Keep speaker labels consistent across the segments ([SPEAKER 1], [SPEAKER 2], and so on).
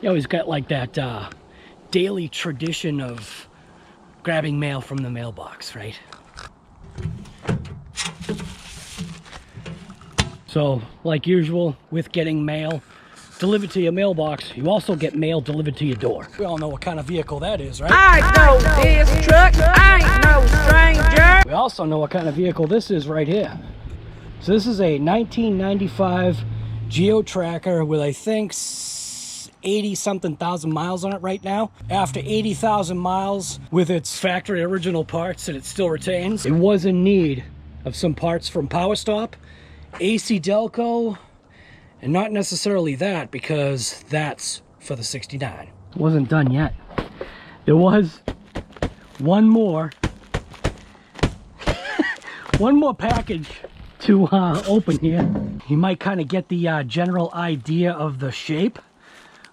[SPEAKER 1] You always got like that daily tradition of grabbing mail from the mailbox, right? So, like usual, with getting mail delivered to your mailbox, you also get mail delivered to your door. We all know what kind of vehicle that is, right?
[SPEAKER 2] I know this truck, I ain't no stranger.
[SPEAKER 1] We also know what kind of vehicle this is right here. So this is a 1995 Geo Tracker with, I think, 80-something thousand miles on it right now. After 80,000 miles with its factory original parts that it still retains, it was in need of some parts from Power Stop, AC Delco, and not necessarily that, because that's for the 69. It wasn't done yet. There was one more package to open here. You might kind of get the general idea of the shape.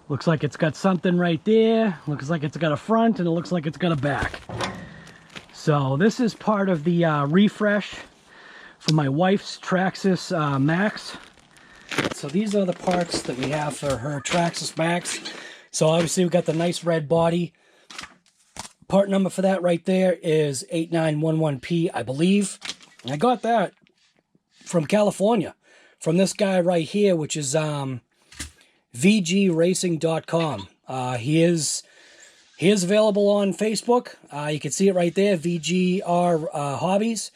[SPEAKER 1] Looks like it's got something right there. Looks like it's got a front, and it looks like it's got a back. So this is part of the refresh for my wife's Traxxas Max. So these are the parts that we have for her Traxxas Max. So obviously we got the nice red body. Part number for that right there is 8911P, I believe. I got that from California, from this guy right here, which is VGRacing.com. He is available on Facebook. You can see it right there, VGR Hobbies.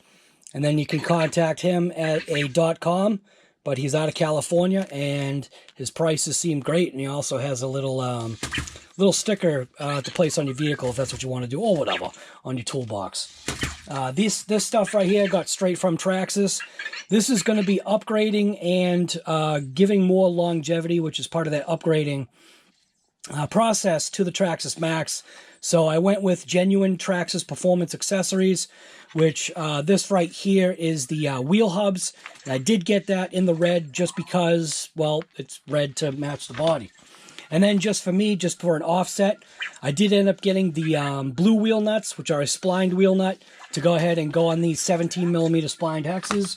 [SPEAKER 1] And then you can contact him at a .com. But he's out of California, and his prices seem great. And he also has a little sticker to place on your vehicle if that's what you want to do, or whatever, on your toolbox. This stuff right here got straight from Traxxas. This is going to be upgrading and giving more longevity, which is part of that upgrading process to the Traxxas Max. So I went with genuine Traxxas performance accessories, which this right here is the wheel hubs. And I did get that in the red just because, well, it's red to match the body. And then just for me, just for an offset, I did end up getting the blue wheel nuts, which are a splined wheel nut, to go ahead and go on these 17mm splined hexes.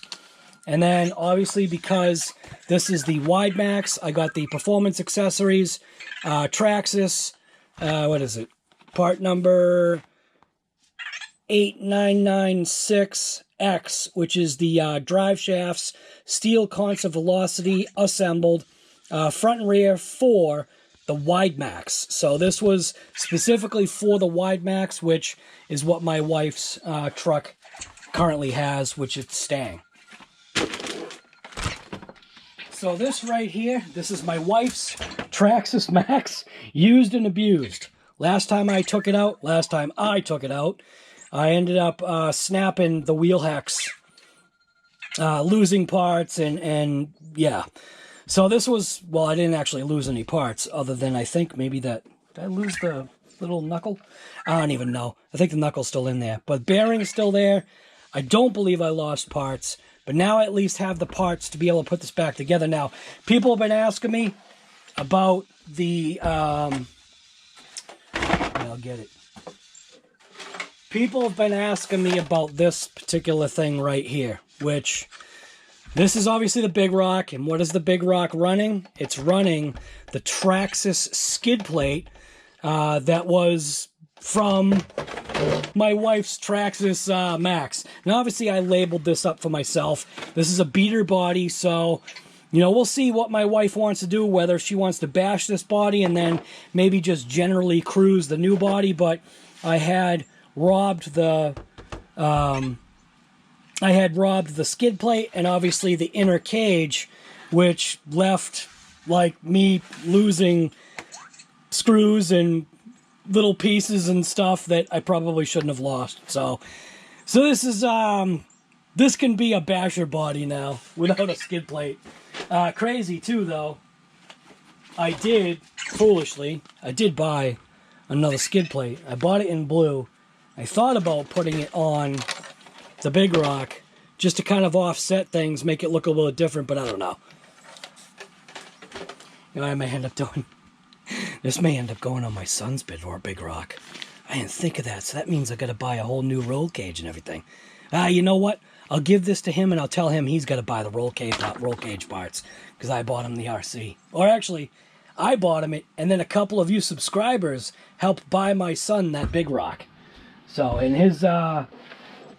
[SPEAKER 1] And then obviously, because this is the wide max, I got the performance accessories, Traxxas, what is it? Part number 8996X, which is the drive shafts, steel constant velocity assembled, front and rear for the wide max. So this was specifically for the wide max, which is what my wife's truck currently has, which it's staying. So this right here, this is my wife's Traxxas Max, used and abused. Last time I took it out, I ended up snapping the wheel hex, losing parts, and yeah. So this was, well, I didn't actually lose any parts, other than I think maybe that, did I lose the little knuckle? I don't even know. I think the knuckle's still in there, but bearing's still there. I don't believe I lost parts, but now I at least have the parts to be able to put this back together. Now, people have been asking me about the, I'll get it. People have been asking me about this particular thing right here, which this is obviously the Big Rock. And what is the Big Rock running? It's running the Traxxas skid plate that was from my wife's Traxxas Max. Now, obviously, I labeled this up for myself. This is a beater body, so you know, we'll see what my wife wants to do, whether she wants to bash this body and then maybe just generally cruise the new body. But I had robbed the skid plate and obviously the inner cage, which left like me losing screws and little pieces and stuff that I probably shouldn't have lost. So this is this can be a basher body now without a skid plate. Crazy too, though. I did buy another skid plate. I bought it in blue. I thought about putting it on the Big Rock just to kind of offset things, make it look a little different, but I don't know. You know, I may end up doing this. May end up going on my son's Big Rock. I didn't think of that, so that means I got to buy a whole new roll cage and everything. You know what? I'll give this to him and I'll tell him he's got to buy the roll cage parts because I bought him the RC. Or actually, I bought him it, and then a couple of you subscribers helped buy my son that big rock. So, and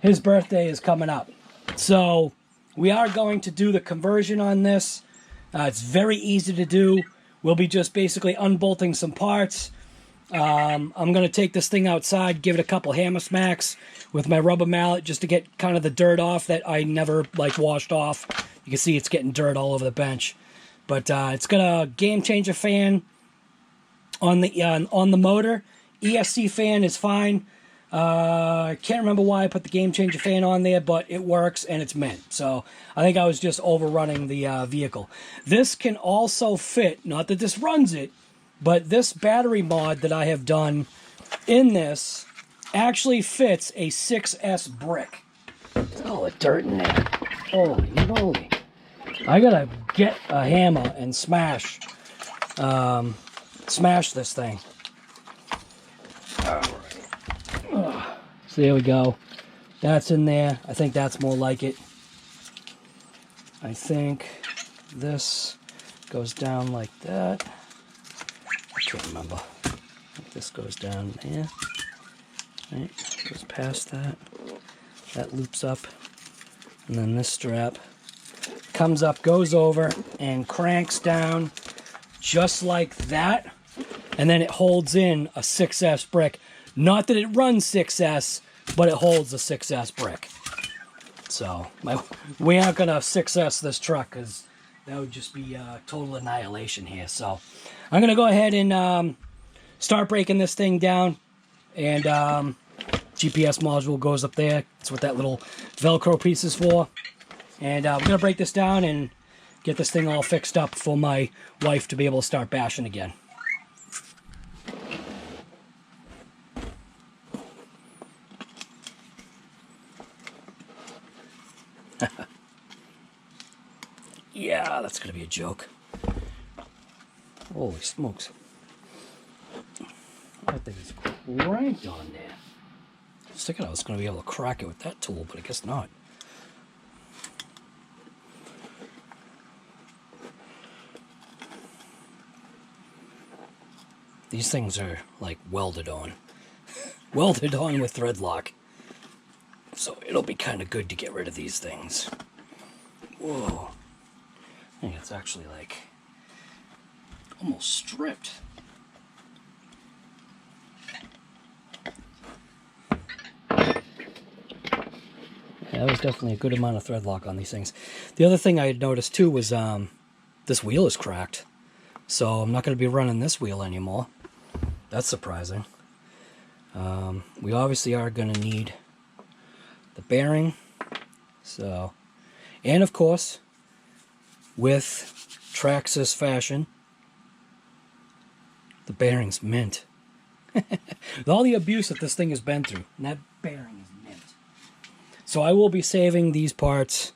[SPEAKER 1] his birthday is coming up. So, we are going to do the conversion on this. It's very easy to do. We'll be just basically unbolting some parts. I'm going to take this thing outside, give it a couple hammer smacks with my rubber mallet just to get kind of the dirt off that I never like washed off. You can see it's getting dirt all over the bench. But it's got a game changer fan on the motor. ESC fan is fine. I can't remember why I put the game changer fan on there, but it works and it's mint. So I think I was just overrunning the vehicle. This can also fit, not that this runs it, but this battery mod that I have done in this actually fits a 6S brick. There's all the dirt in there. Holy moly. I gotta get a hammer and smash this thing. Alright. So there we go. That's in there. I think that's more like it. I think this goes down like that. I can't remember. I think this goes down there. Right, goes past that. That loops up. And then this strap comes up, goes over, and cranks down just like that. And then it holds in a 6S brick. Not that it runs 6S, but it holds a 6S brick. So, we aren't going to 6S this truck because that would just be total annihilation here. So, I'm going to go ahead and start breaking this thing down. And GPS module goes up there. That's what that little Velcro piece is for. And we're going to break this down and get this thing all fixed up for my wife to be able to start bashing again. Yeah, that's going to be a joke. Holy smokes. That thing is cranked on there. I was thinking I was going to be able to crack it with that tool, but I guess not. These things are like welded on. Welded on with thread lock. So it'll be kind of good to get rid of these things. Whoa. I think it's actually like almost stripped. Yeah, that was definitely a good amount of thread lock on these things. The other thing I had noticed too was this wheel is cracked. So I'm not going to be running this wheel anymore. That's surprising. We obviously are going to need the bearing. So, and of course, with Traxxas fashion, the bearing's mint. With all the abuse that this thing has been through, and that bearing is mint. So I will be saving these parts,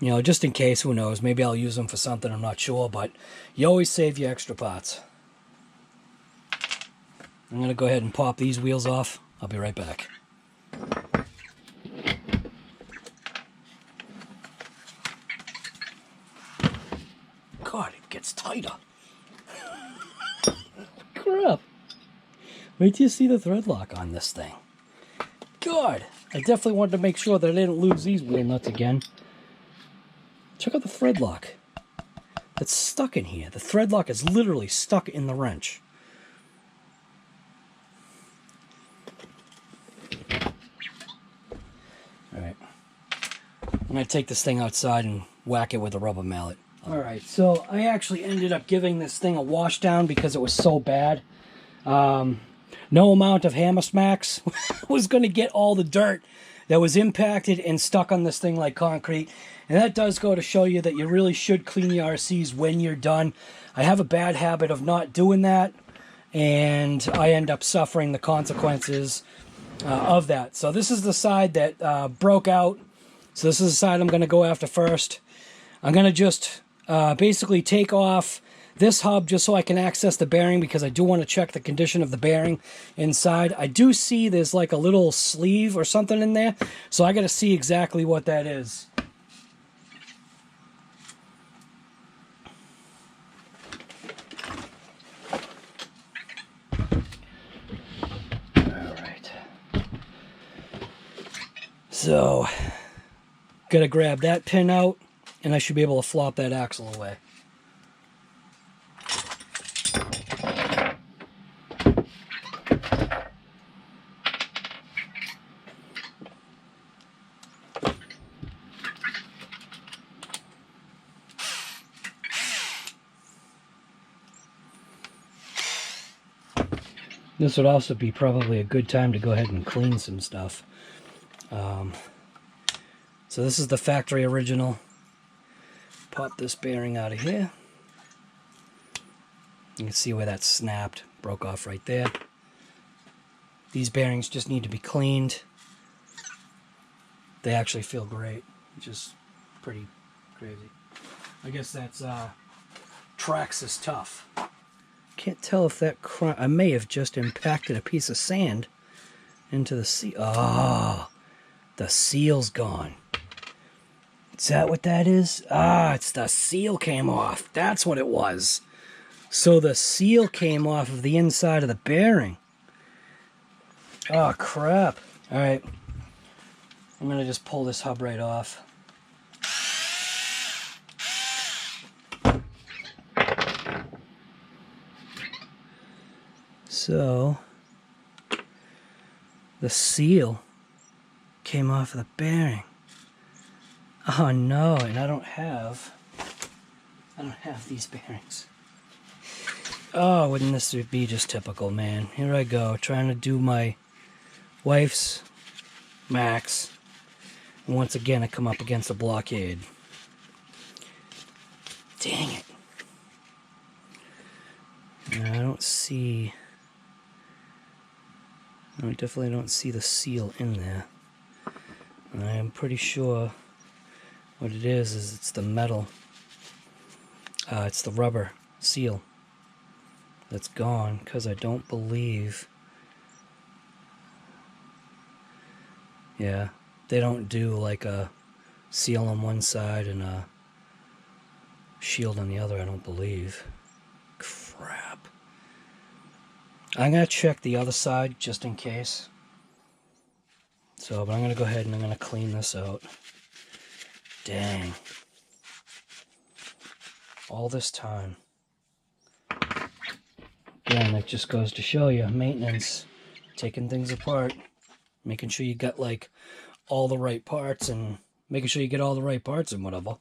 [SPEAKER 1] you know, just in case, who knows, maybe I'll use them for something, I'm not sure, but you always save your extra parts. I'm going to go ahead and pop these wheels off. I'll be right back. God, it gets tighter. Crap. Wait till you see the thread lock on this thing. God, I definitely wanted to make sure that I didn't lose these wheel nuts again. Check out the thread lock. It's stuck in here. The thread lock is literally stuck in the wrench. Alright. I'm going to take this thing outside and whack it with a rubber mallet. Alright, so I actually ended up giving this thing a wash down because it was so bad. No amount of hammer smacks was going to get all the dirt that was impacted and stuck on this thing like concrete. And that does go to show you that you really should clean the RCs when you're done. I have a bad habit of not doing that, and I end up suffering the consequences of that. So this is the side that broke out. So this is the side I'm going to go after first. I'm going to just basically take off this hub just so I can access the bearing, because I do want to check the condition of the bearing inside. I do see there's like a little sleeve or something in there, so I got to see exactly what that is. So, gotta grab that pin out, and I should be able to flop that axle away. This would also be probably a good time to go ahead and clean some stuff. So this is the factory original. Pop this bearing out of here. You can see where that snapped, broke off right there. These bearings just need to be cleaned. They actually feel great, which is pretty crazy. I guess that's Traxxas tough. Can't tell if that I may have just impacted a piece of sand into the seal. Oh, the seal's gone. Is that what that is? Ah, it's the seal came off. That's what it was. So the seal came off of the inside of the bearing. Oh, crap. All right. I'm going to just pull this hub right off. So, the seal came off of the bearing. Oh no, and I don't have these bearings. Oh, wouldn't this be just typical, man? Here I go, trying to do my wife's Maxx. And once again, I come up against a blockade. Dang it. I don't see... I definitely don't see the seal in there. And I am pretty sure what it is it's the metal. It's the rubber seal that's gone, because I don't believe... Yeah, they don't do like a seal on one side and a shield on the other, I don't believe. Crap. I'm going to check the other side just in case. So, but I'm going to go ahead and I'm going to clean this out. Dang. All this time. Again, it just goes to show you, maintenance, taking things apart, making sure you got like all the right parts and making sure you get all the right parts and whatever.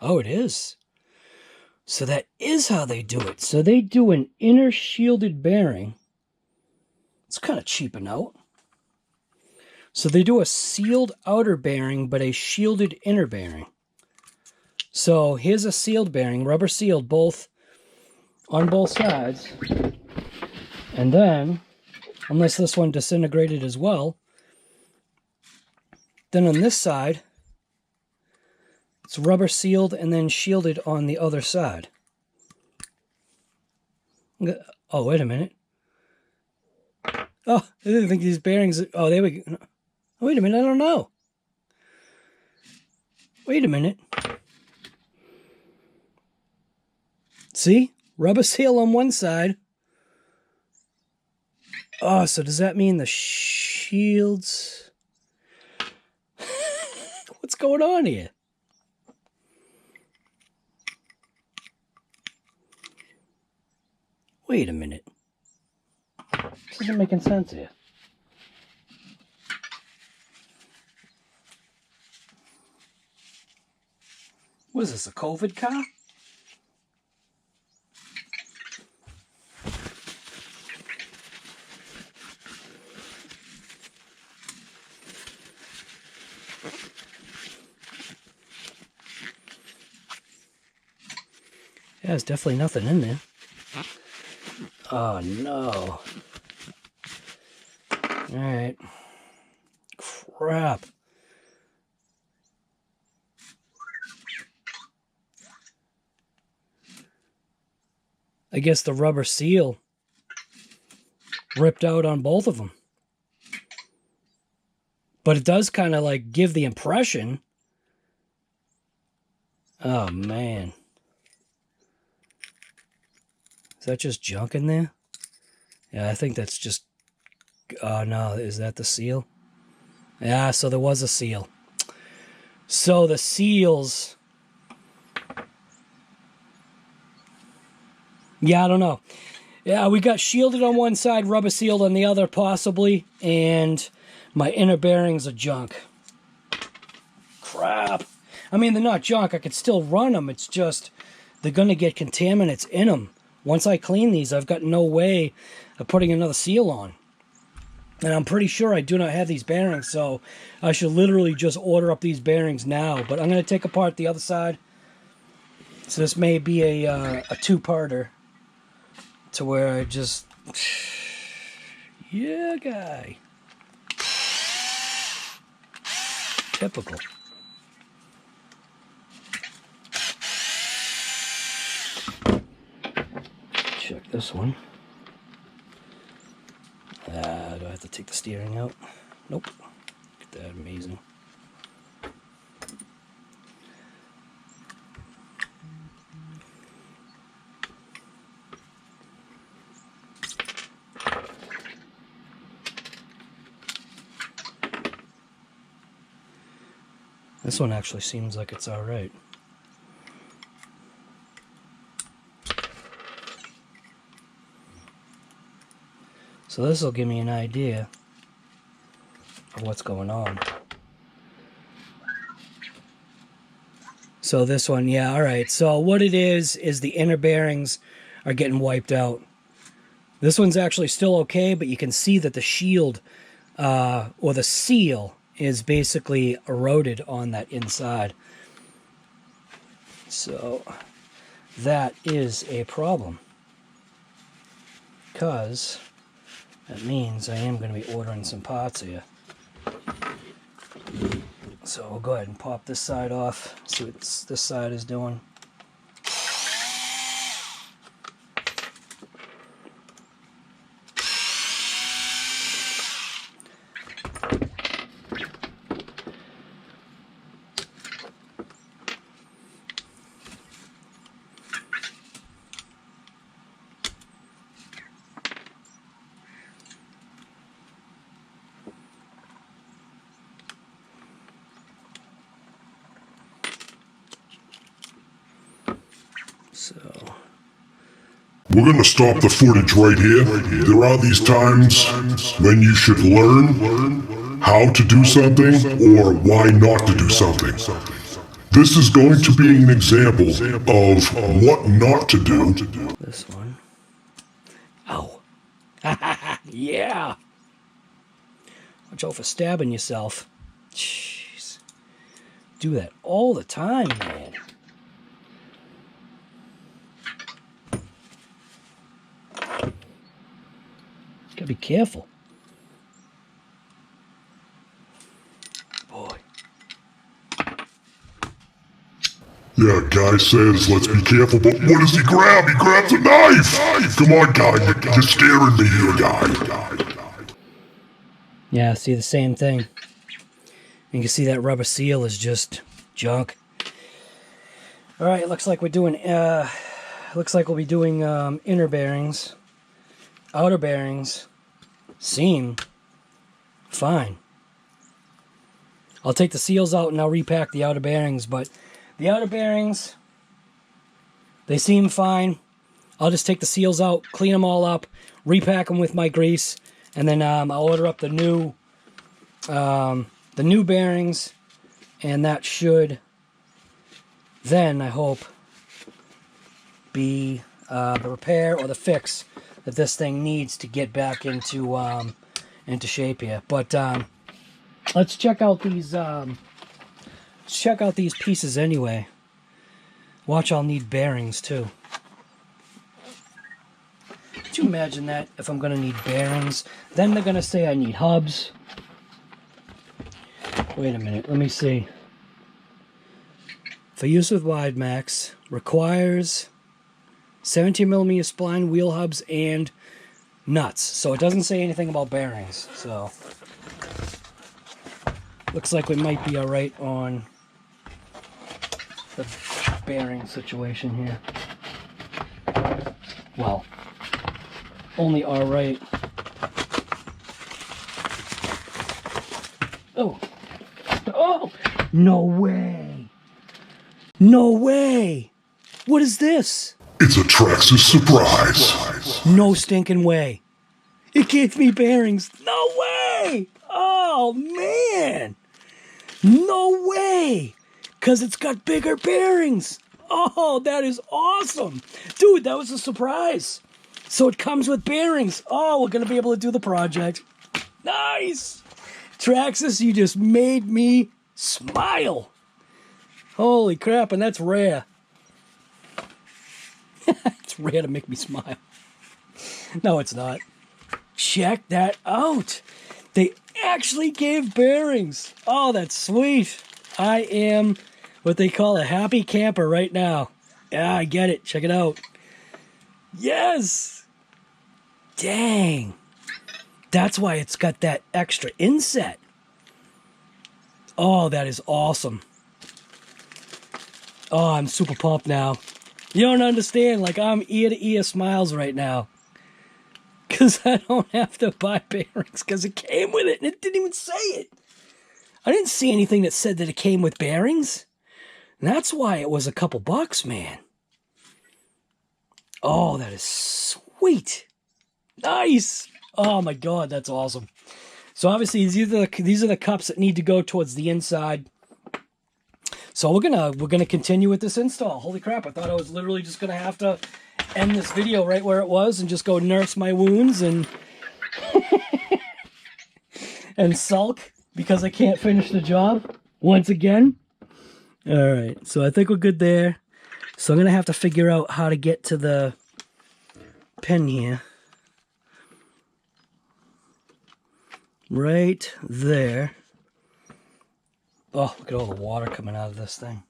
[SPEAKER 1] Oh, it is. So that is how they do it. So they do an inner shielded bearing. It's kind of cheaping out. So they do a sealed outer bearing, but a shielded inner bearing. So here's a sealed bearing, rubber sealed both on both sides. And then, unless this one disintegrated as well, then on this side, it's rubber sealed and then shielded on the other side. Oh, wait a minute. Oh, I didn't think these bearings... Oh, there we go. Wait a minute, I don't know. Wait a minute. See? Rubber seal on one side. Oh, so does that mean the shields... What's going on here? Wait a minute. This isn't making sense here. What is this, a COVID car? Yeah, there's definitely nothing in there. Oh no. Alright. Crap. I guess the rubber seal ripped out on both of them. But it does kind of like give the impression. Oh, man. Is that just junk in there? Yeah, I think that's just... Oh, no. Is that the seal? Yeah, so there was a seal. So the seals... Yeah, I don't know. Yeah, we got shielded on one side, rubber sealed on the other, possibly. And my inner bearings are junk. Crap. I mean, they're not junk. I could still run them. It's just they're going to get contaminants in them. Once I clean these, I've got no way of putting another seal on. And I'm pretty sure I do not have these bearings, so I should literally just order up these bearings now. But I'm going to take apart the other side. So this may be a two-parter to where I just... Yeah, guy. Typical. Check this one. Do I have to take the steering out? Nope. Look at that, amazing. This one actually seems like it's all right. So this will give me an idea of what's going on. So this one, yeah, all right. So what it is the inner bearings are getting wiped out. This one's actually still okay, but you can see that the shield or the seal is basically eroded on that inside. So that is a problem, because that means I am going to be ordering some parts here. So we'll go ahead and pop this side off, see what this side is doing.
[SPEAKER 3] We're gonna stop the footage right here. There are these times when you should learn how to do something or why not to do something. This is going to be an example of what not to do.
[SPEAKER 1] This one. Oh. Yeah. Watch out for stabbing yourself. Jeez. Do that all the time, man. Gotta be careful. Boy.
[SPEAKER 3] Yeah, guy says, let's be careful, but what does he grab? He grabs a knife! Come on, guy, you're scaring me here, guy.
[SPEAKER 1] Yeah, see the same thing. You can see that rubber seal is just junk. Alright, looks like we're doing, looks like we'll be doing inner bearings. Outer bearings seem fine. I'll take the seals out and I'll repack the outer bearings, but the outer bearings, they seem fine. I'll just take the seals out, clean them all up, repack them with my grease, and then I'll order up the new bearings, and that should then, I hope, be the repair or the fix that this thing needs to get back into shape here. But let's check out these pieces anyway. Watch, I'll need bearings too. Could you imagine that, if I'm going to need bearings? Then they're going to say I need hubs. Wait a minute, let me see. For use with wide max, requires 17mm spline, wheel hubs, and nuts. So it doesn't say anything about bearings. So looks like we might be all right on the bearing situation here. Well, only all right. Oh, oh, no way. No way. What is this?
[SPEAKER 3] It's a Traxxas surprise.
[SPEAKER 1] No stinking way. It gave me bearings. No way. Oh, man. No way. Because it's got bigger bearings. Oh, that is awesome. Dude, that was a surprise. So it comes with bearings. Oh, we're going to be able to do the project. Nice. Traxxas, you just made me smile. Holy crap, and that's rare. It's rare to make me smile. No, it's not. Check that out. They actually gave bearings. Oh, that's sweet. I am what they call a happy camper right now. Yeah, I get it. Check it out. Yes. Dang. That's why it's got that extra inset. Oh, that is awesome. Oh, I'm super pumped now. You don't understand. Like, I'm ear to ear smiles right now. Because I don't have to buy bearings. Because it came with it. And it didn't even say it. I didn't see anything that said that it came with bearings. And that's why it was a couple bucks, man. Oh, that is sweet. Nice. Oh, my God. That's awesome. So, obviously, these are the cups that need to go towards the inside. So we're gonna continue with this install. Holy crap, I thought I was literally just gonna have to end this video right where it was and just go nurse my wounds and and sulk because I can't finish the job once again. Alright, so I think we're good there. So I'm gonna have to figure out how to get to the pin here. Right there. Oh, look at all the water coming out of this thing.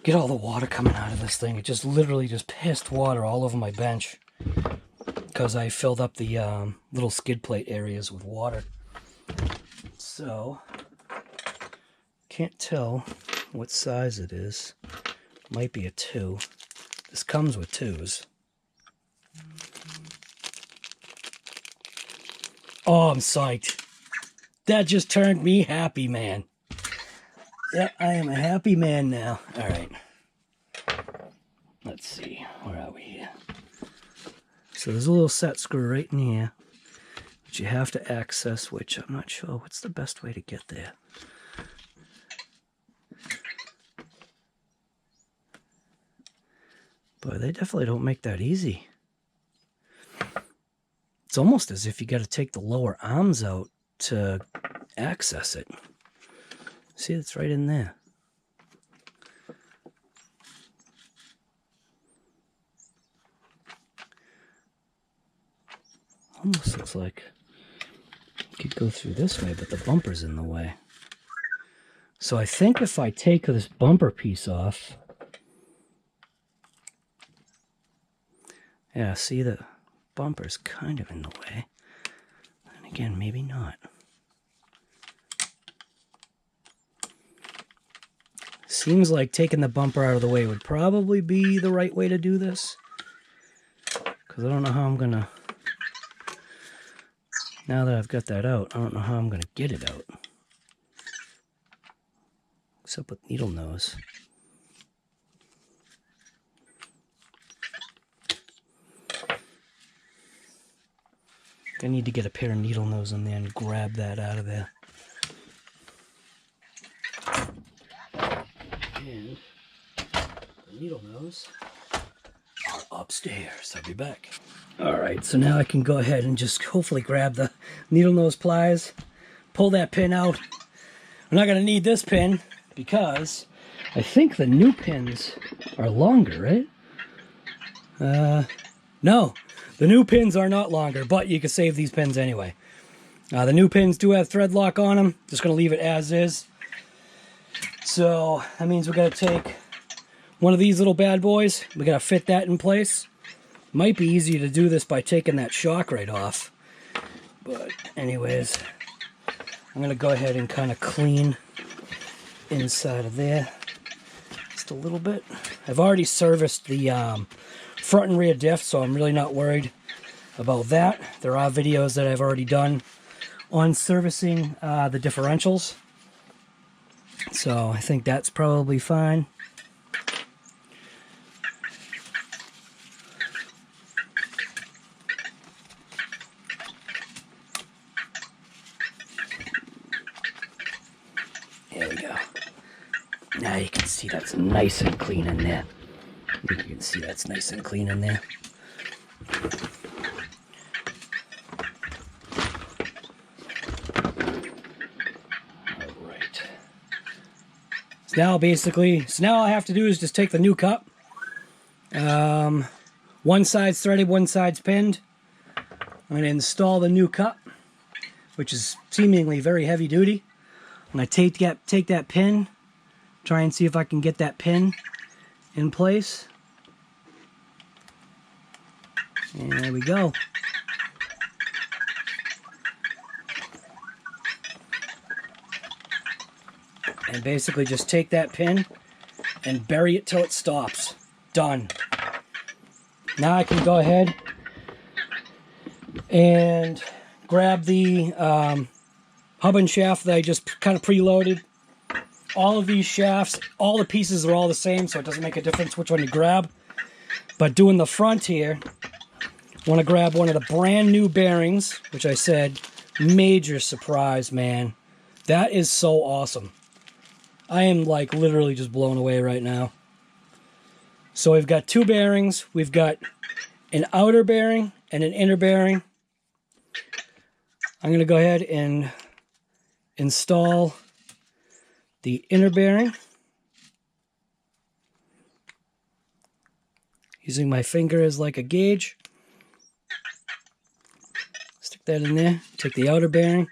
[SPEAKER 1] Get all the water coming out of this thing. It just literally just pissed water all over my bench. Because I filled up the little skid plate areas with water. So, can't tell what size it is. Might be a 2. This comes with 2s. Oh, I'm psyched. That just turned me happy, man. Yeah, I am a happy man now. All right. Let's see. Where are we here? So there's a little set screw right in here, which you have to access, which I'm not sure what's the best way to get there. Boy, they definitely don't make that easy. It's almost as if you got to take the lower arms out to access it. See, it's right in there. Almost looks like you could go through this way, but the bumper's in the way. So I think if I take this bumper piece off, yeah, see, the bumper's kind of in the way. And again, maybe not. Seems like taking the bumper out of the way would probably be the right way to do this. Because I don't know how I'm going to... Now that I've got that out, I don't know how I'm going to get it out. Except with needle nose. I need to get a pair of needle nose in there and grab that out of there. And the needle nose are upstairs. I'll be back. Alright, so now I can go ahead and just hopefully grab the needle nose pliers, pull that pin out. I'm not going to need this pin because I think the new pins are longer, right? No, the new pins are not longer, but you can save these pins anyway. The new pins do have thread lock on them. Just going to leave it as is. So that means we're going to take one of these little bad boys. We gotta fit that in place. Might be easier to do this by taking that shock right off. But anyways, I'm gonna go ahead and kind of clean inside of there just a little bit. I've already serviced the front and rear diff, so I'm really not worried about that. There are videos that I've already done on servicing the differentials, so I think that's probably fine. There we go. Now you can see that's nice and clean in there. You can see that's nice and clean in there. Alright. So now all I have to do is just take the new cup. One side's threaded, one side's pinned. I'm going to install the new cup, which is seemingly very heavy duty. I'm going to take that pin, try and see if I can get that pin in place. And there we go. And basically just take that pin and bury it till it stops. Done. Now I can go ahead and grab the hub and shaft that I just kind of preloaded. All of these shafts, all the pieces are all the same, so it doesn't make a difference which one you grab. But doing the front here, I want to grab one of the brand new bearings, which I said, major surprise, man. That is so awesome. I am like literally just blown away right now. So we've got two bearings. We've got an outer bearing and an inner bearing. I'm going to go ahead and install the inner bearing using my finger as like a gauge. Stick that in there. Take the outer bearing,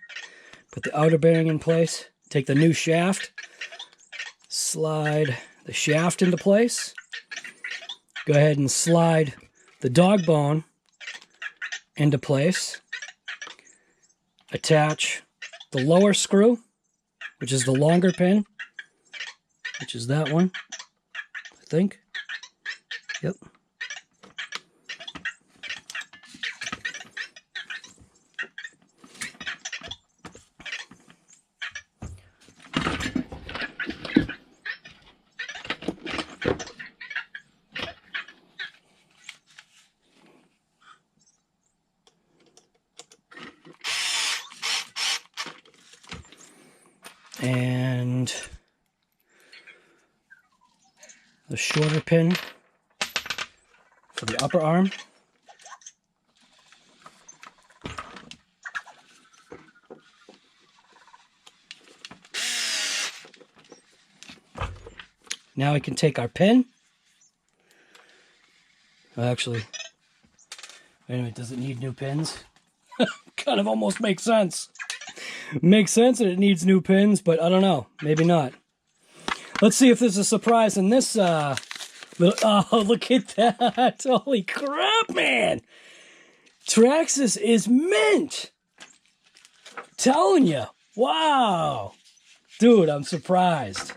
[SPEAKER 1] put the outer bearing in place. Take the new shaft, slide the shaft into place. Go ahead and slide the dog bone into place. Attach the lower screw, which is the longer pin, which is that one, I think. Yep. And the shorter pin for the upper arm. Now we can take our pin. Actually, wait a minute, does it need new pins? Kind of almost makes sense. Makes sense that it needs new pins, but I don't know. Maybe not. Let's see if there's a surprise in this little... Oh, look at that. Holy crap, man. Traxxas is mint. Telling you. Wow. Dude, I'm surprised.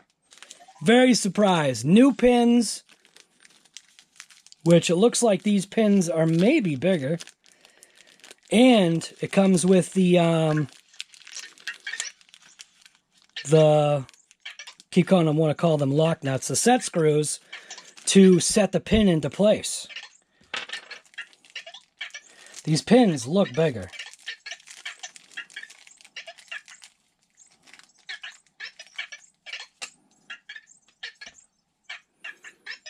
[SPEAKER 1] Very surprised. New pins, which it looks like these pins are maybe bigger. And it comes with the keep calling them, want to call them lock nuts, the set screws to set the pin into place. These pins look bigger.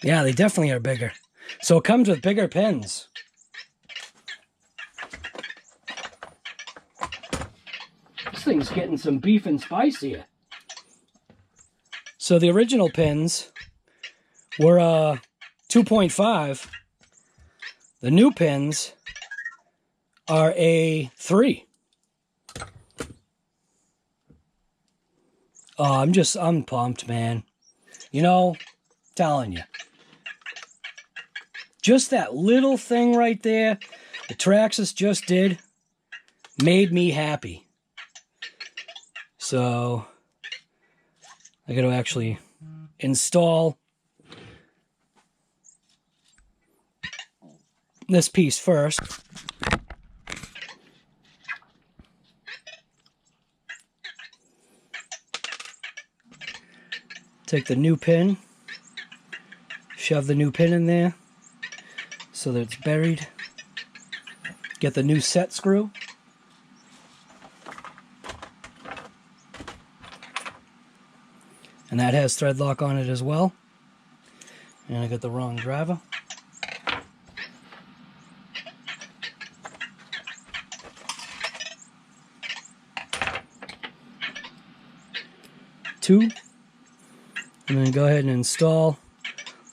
[SPEAKER 1] Yeah, they definitely are bigger. So it comes with bigger pins. This thing's getting some beef and spice here. So the original pins were 2.5. The new pins are a 3. Oh, I'm pumped, man. You know, telling you. Just that little thing right there, the Traxxas just did, made me happy. So I got to actually install this piece first. Take the new pin, shove the new pin in there so that it's buried. Get the new set screw. And that has thread lock on it as well. And I got the wrong driver. Two. And then go ahead and install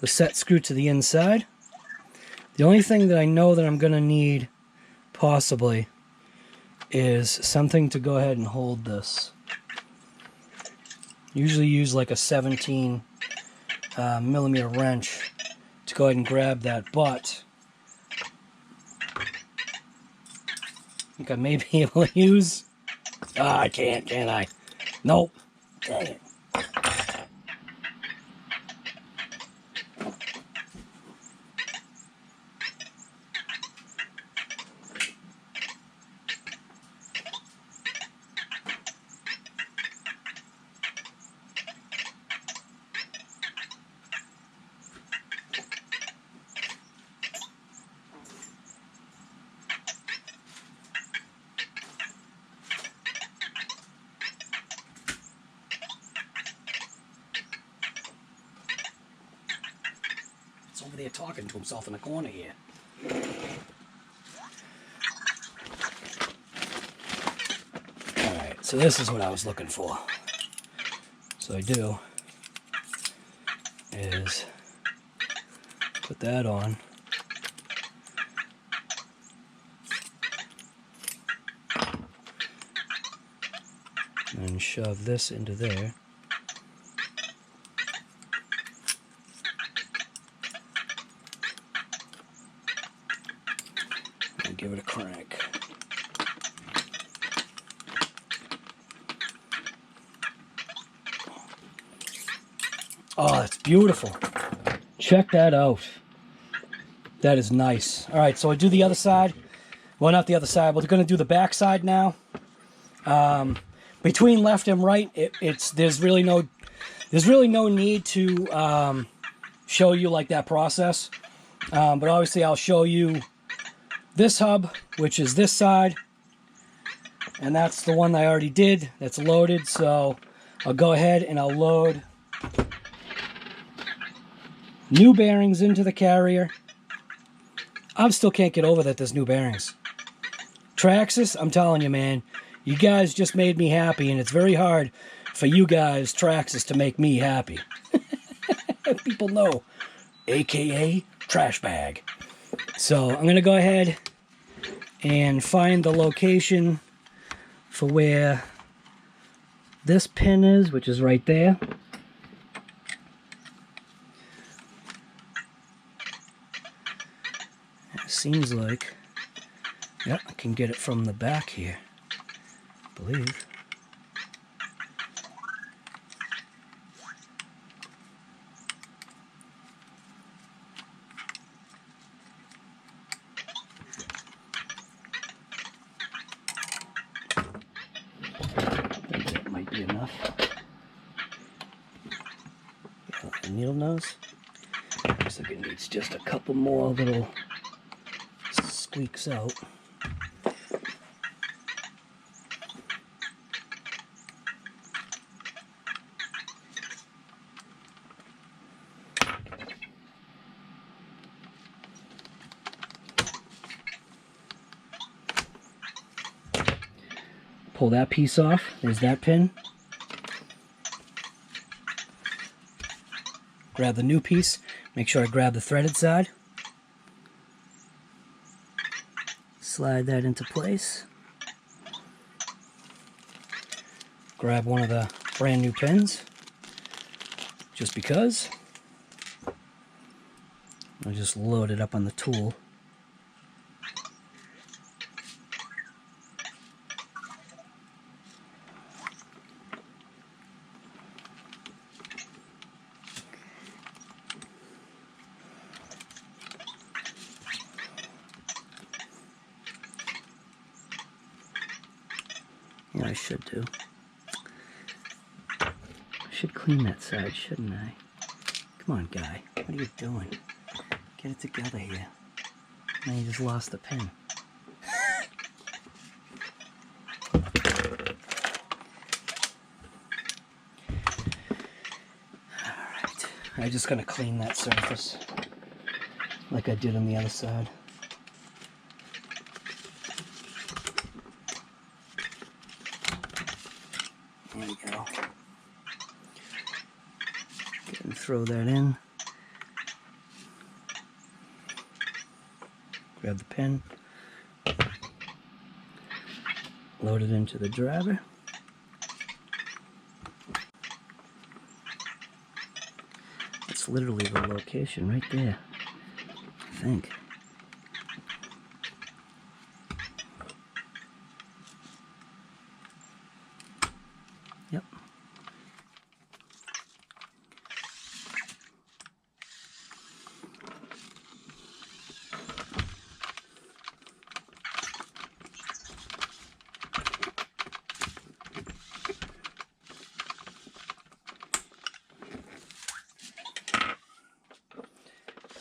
[SPEAKER 1] the set screw to the inside. The only thing that I know that I'm going to need, possibly, is something to go ahead and hold this. Usually use like a 17 millimeter wrench to go ahead and grab that, but I think I may be able to use... Ah, I can't I? Nope. Dang it. Over there talking to himself in the corner here. Alright, so this is what I was looking for. So I do is put that on. And shove this into there. Give it a crank. Oh, that's beautiful. Check that out. That is nice. All right, so I do the other side. Well, not the other side. We're going to do the back side now. Between left and right, there's really no need to show you like that process. But obviously, I'll show you this hub, which is this side, and that's the one I already did. That's loaded, so I'll go ahead and I'll load new bearings into the carrier. I still can't get over that there's new bearings. Traxxas, I'm telling you, man, you guys just made me happy, and it's very hard for you guys, Traxxas, to make me happy. People know, aka trash bag. So I'm going to go ahead and find the location for where this pin is, which is right there. It seems like, yep, I can get it from the back here, I believe. Enough. Yeah, the needle nose. Looks like it needs just a couple more little squeaks out. Pull that piece off. There's that pin. Grab the new piece. Make sure I grab the threaded side. Slide that into place. Grab one of the brand new pins, just because. I'll just load it up on the tool. Yeah, I should do. I should clean that side, shouldn't I? Come on, guy. What are you doing? Get it together here. Now you just lost the pin. Alright. I'm just going to clean that surface like I did on the other side. There we go. And throw that in. Grab the pin. Load it into the driver. That's literally the location right there, I think. Yep.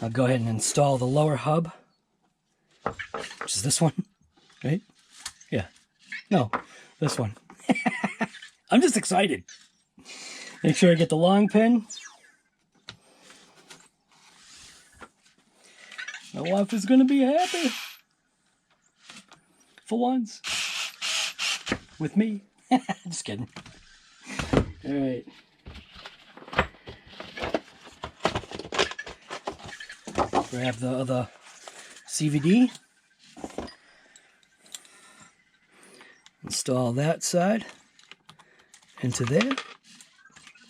[SPEAKER 1] I'll go ahead and install the lower hub, which is this one, right? Yeah. No, this one. I'm just excited. Make sure I get the long pin. My wife is going to be happy. For once. With me. Just kidding. All right. Grab the other CVD. Install that side into there.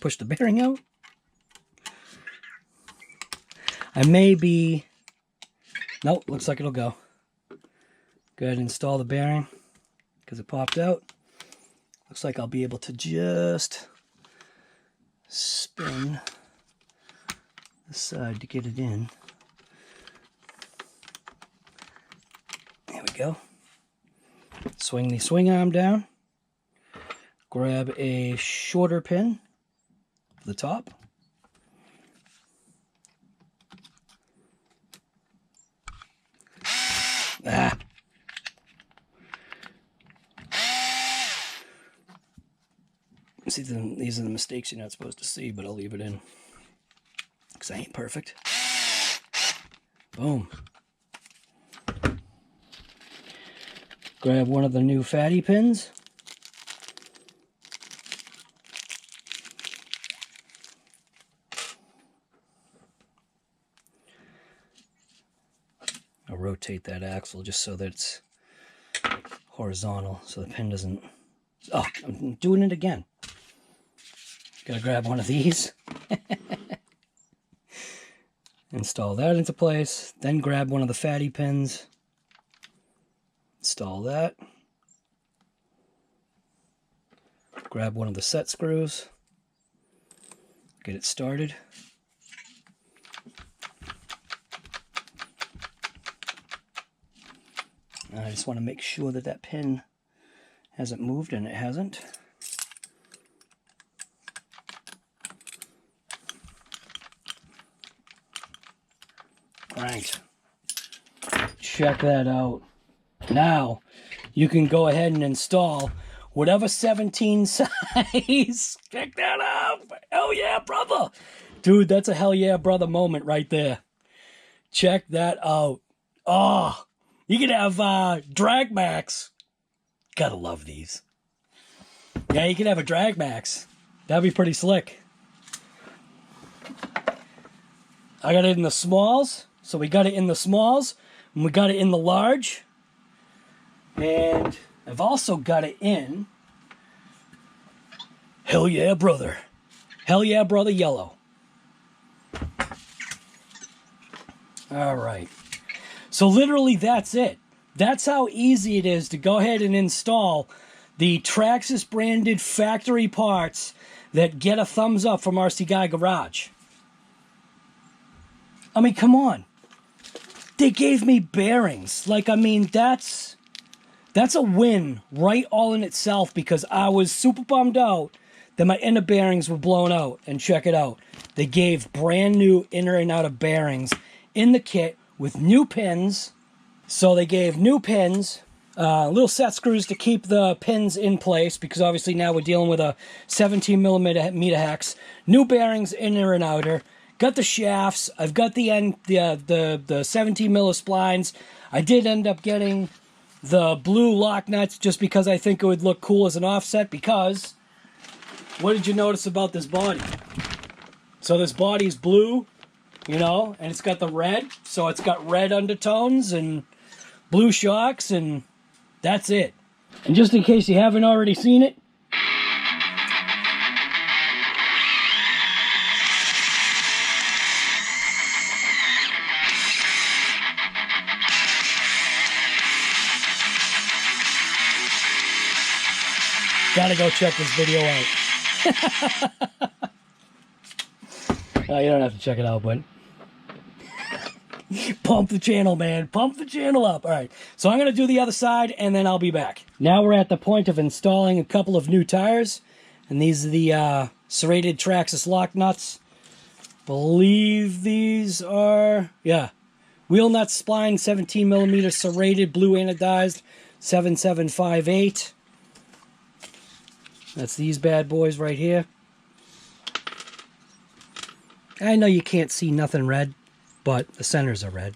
[SPEAKER 1] Push the bearing out. I may be... Nope, looks like it'll go. Go ahead and install the bearing because it popped out. Looks like I'll be able to just spin the side to get it in. There we go. Swing the swing arm down. Grab a shorter pin for the top. Ah. See, these are the mistakes you're not supposed to see, but I'll leave it in because I ain't perfect. Boom. Grab one of the new fatty pins. I'll rotate that axle just so that it's horizontal so the pin doesn't... Oh, I'm doing it again. Gotta grab one of these. Install that into place. Then grab one of the fatty pins. Install that. Grab one of the set screws. Get it started. I just want to make sure that that pin hasn't moved, and it hasn't. Right. Check that out. Now, you can go ahead and install whatever 17 size. Check that out. Hell yeah, brother. Dude, that's a hell yeah, brother moment right there. Check that out. Oh, you can have drag Maxx. Gotta love these. Yeah, you can have a drag Maxx. That'd be pretty slick. I got it in the smalls. So we got it in the smalls. And we got it in the large. And I've also got it in... Hell yeah, brother. Hell yeah, brother yellow. All right. So literally that's it. That's how easy it is to go ahead and install the Traxxas branded factory parts that get a thumbs up from RC Guy Garage. I mean, come on. They gave me bearings. Like, I mean, that's a win right all in itself, because I was super bummed out that my inner bearings were blown out. And check it out. They gave brand new inner and outer bearings in the kit with new pins. So they gave new pins, little set screws to keep the pins in place, because obviously now we're dealing with a 17 millimeter hex. New bearings, inner and outer. Got the shafts. I've got the 17 mil splines. I did end up getting the blue lock nuts just because I think it would look cool as an offset. Because what did you notice about this body? So this body's blue, you know, and it's got the red. So it's got red undertones and blue shocks, and that's it. And just in case you haven't already seen it, gotta go check this video out. You don't have to check it out, but pump the channel, man. Pump the channel up. All right, so I'm going to do the other side, and then I'll be back. Now we're at the point of installing a couple of new tires, and these are the serrated Traxxas lock nuts. Believe these are, yeah, wheel nuts, spline, 17 millimeter serrated, blue anodized, 7758. That's these bad boys right here. I know you can't see nothing red, but the centers are red.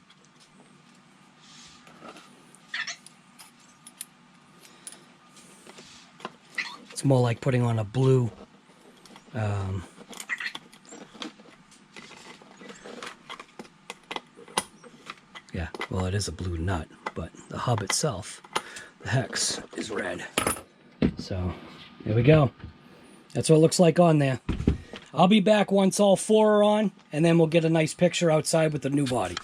[SPEAKER 1] It's more like putting on a blue yeah, well, it is a blue nut, but the hub itself, the hex, is red. So there we go. That's what it looks like on there. I'll be back once all four are on, and then we'll get a nice picture outside with the new body.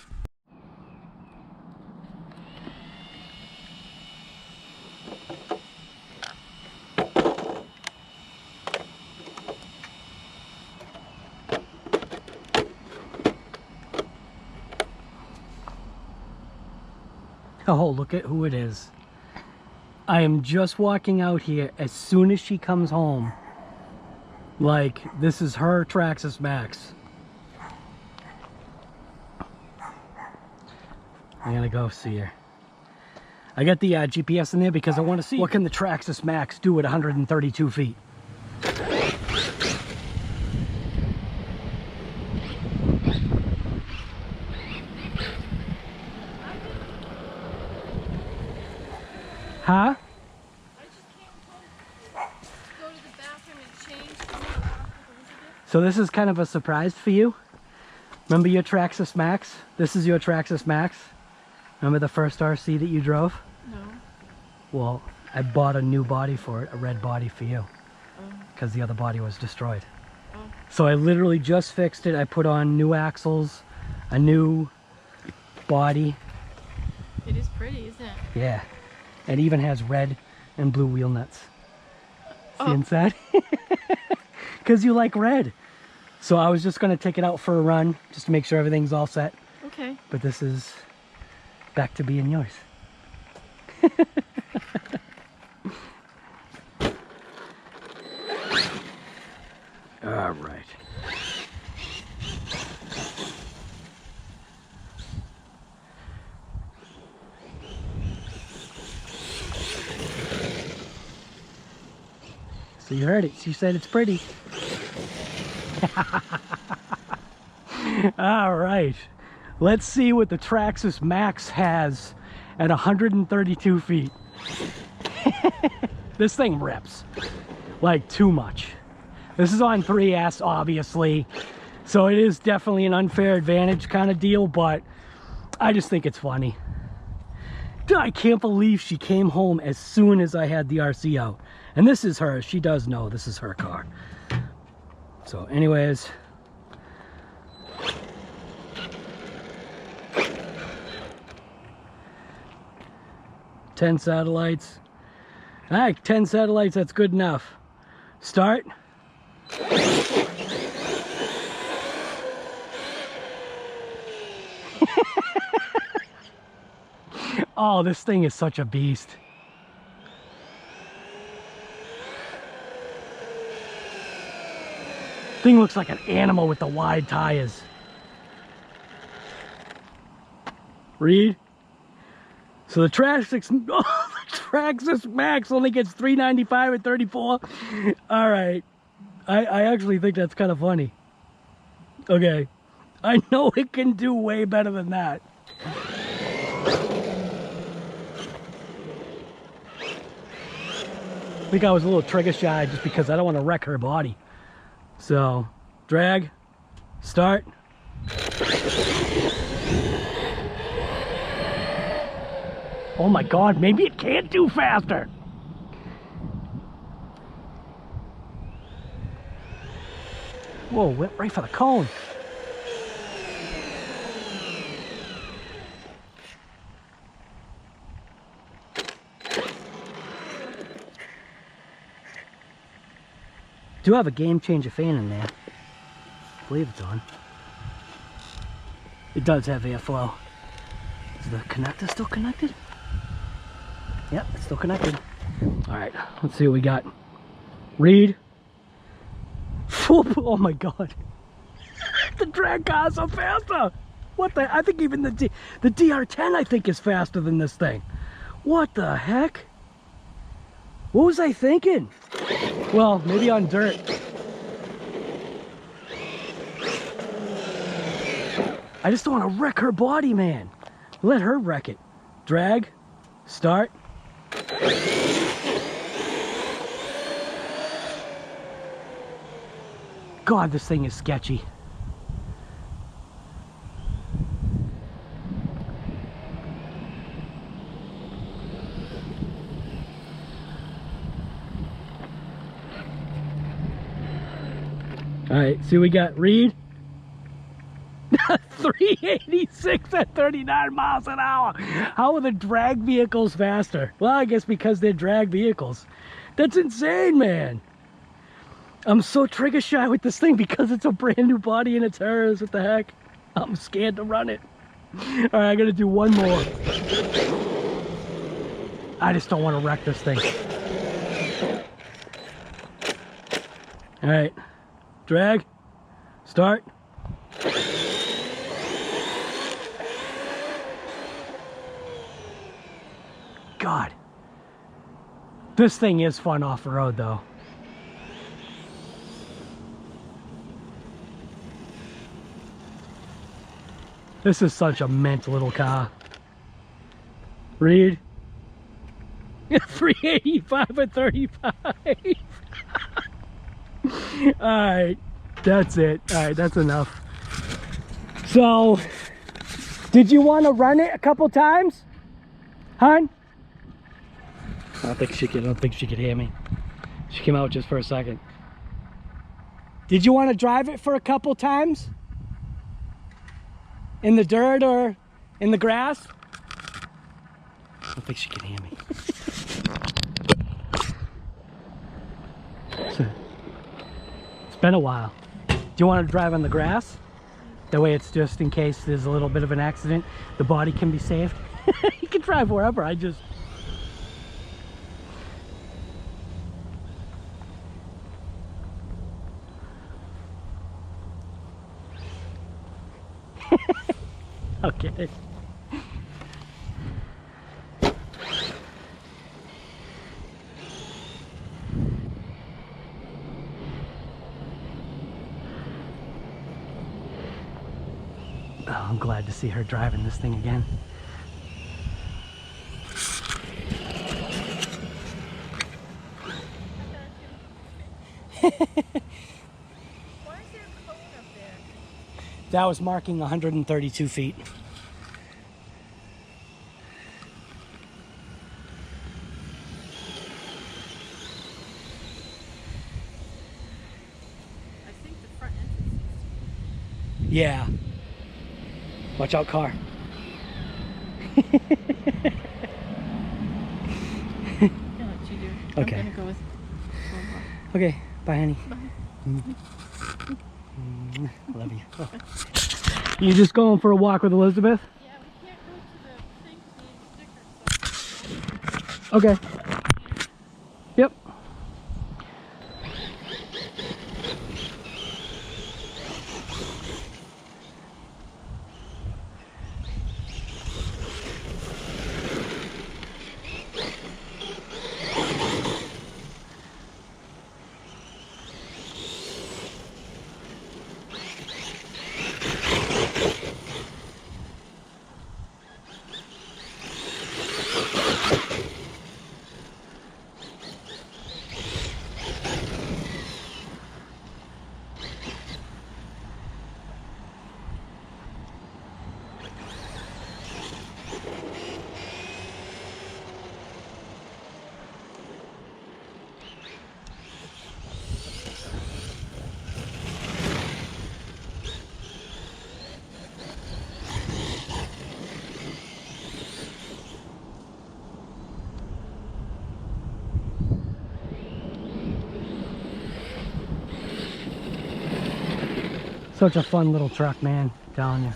[SPEAKER 1] Oh, look at who it is. I am just walking out here as soon as she comes home. Like, this is her Traxxas Max. I'm gonna go see her. I got the GPS in there because I want to see what can the Traxxas Max do at 132 feet. Huh? So this is kind of a surprise for you. Remember your Traxxas Max? This is your Traxxas Max. Remember the first RC that you drove?
[SPEAKER 4] No.
[SPEAKER 1] Well, I bought a new body for it, a red body for you. Because the other body was destroyed. Oh. So I literally just fixed it. I put on new axles, a new body.
[SPEAKER 4] It is pretty, isn't it?
[SPEAKER 1] Yeah. It even has red and blue wheel nuts. See inside? Because you like red. So I was just going to take it out for a run just to make sure everything's all set.
[SPEAKER 4] Okay. But
[SPEAKER 1] this is back to being yours. All right. So you heard it. She said it's pretty. All right. Let's see what the Traxxas Max has at 132 feet. This thing rips. Like, too much. This is on 3S, obviously. So it is definitely an unfair advantage kind of deal, but I just think it's funny. I can't believe she came home as soon as I had the RC out. And this is her. She does know this is her car. So anyways. 10 satellites. All right, 10 satellites, that's good enough. Start. Oh, this thing is such a beast. Thing looks like an animal with the wide tires. Read. So the Traxxas Max only gets $395 at 34. All right. I actually think that's kind of funny. Okay. I know it can do way better than that. I think I was a little trigger shy just because I don't want to wreck her body. So, drag, start. Oh my God, maybe it can't do faster. Whoa, went right for the cone. Do have a game changer fan in there. I believe it's on. It does have airflow. Is the connector still connected? Yep, it's still connected. All right, let's see what we got. Read. Oh my God. The drag cars are faster. What the? I think even the DR10 I think is faster than this thing. What the heck? What was I thinking? Well, maybe on dirt. I just don't want to wreck her body, man. Let her wreck it. Drag, start. God, this thing is sketchy. All right, see what we got. Read. 386 at 39 miles an hour. How are the drag vehicles faster? Well, I guess because they're drag vehicles. That's insane, man. I'm so trigger shy with this thing because it's a brand new body and it's hers. What the heck? I'm scared to run it. All right, I gotta do one more. I just don't want to wreck this thing. All right, drag, start. God, this thing is fun off the road though. This is such a mint little car. Read. 385 at 35. Alright, that's it. Alright, that's enough. So, did you want to run it a couple times? Hon? I don't think she could hear me. She came out just for a second. Did you want to drive it for a couple times? In the dirt or in the grass? I don't think she can hear me. It's been a while. Do you want to drive on the grass? That way it's just in case there's a little bit of an accident, the body can be saved. You can drive wherever, I just... Okay. Oh, I'm glad to see her driving this thing again.
[SPEAKER 4] Why is there a cone up there?
[SPEAKER 1] That was marking 132 feet.
[SPEAKER 4] I think the front entrance is...
[SPEAKER 1] Yeah. Watch out, car. Okay.
[SPEAKER 4] I'm gonna go with Hobao.
[SPEAKER 1] Okay. Bye, honey.
[SPEAKER 4] Bye.
[SPEAKER 1] Love you. You just going for a walk with Elizabeth?
[SPEAKER 4] Yeah, we can't go to the thing to need stickers. So.
[SPEAKER 1] Okay. Yep. Such a fun little truck, man. I'm telling you.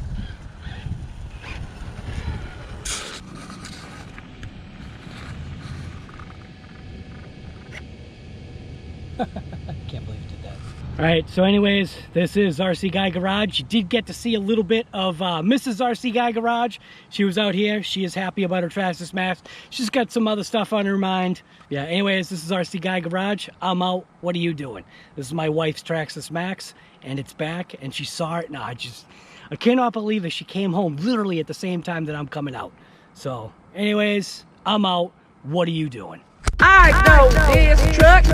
[SPEAKER 1] Can't believe you did that. All right, so anyways, this is RC Guy Garage. You did get to see a little bit of Mrs. RC Guy Garage. She was out here. She is happy about her Traxxas Max. She's got some other stuff on her mind. Yeah, anyways, this is RC Guy Garage. I'm out. What are you doing? This is my wife's Traxxas Max, and it's back, and she saw it. No, I cannot believe that she came home literally at the same time that I'm coming out. So, anyways, I'm out. What are you doing?
[SPEAKER 2] I know this truck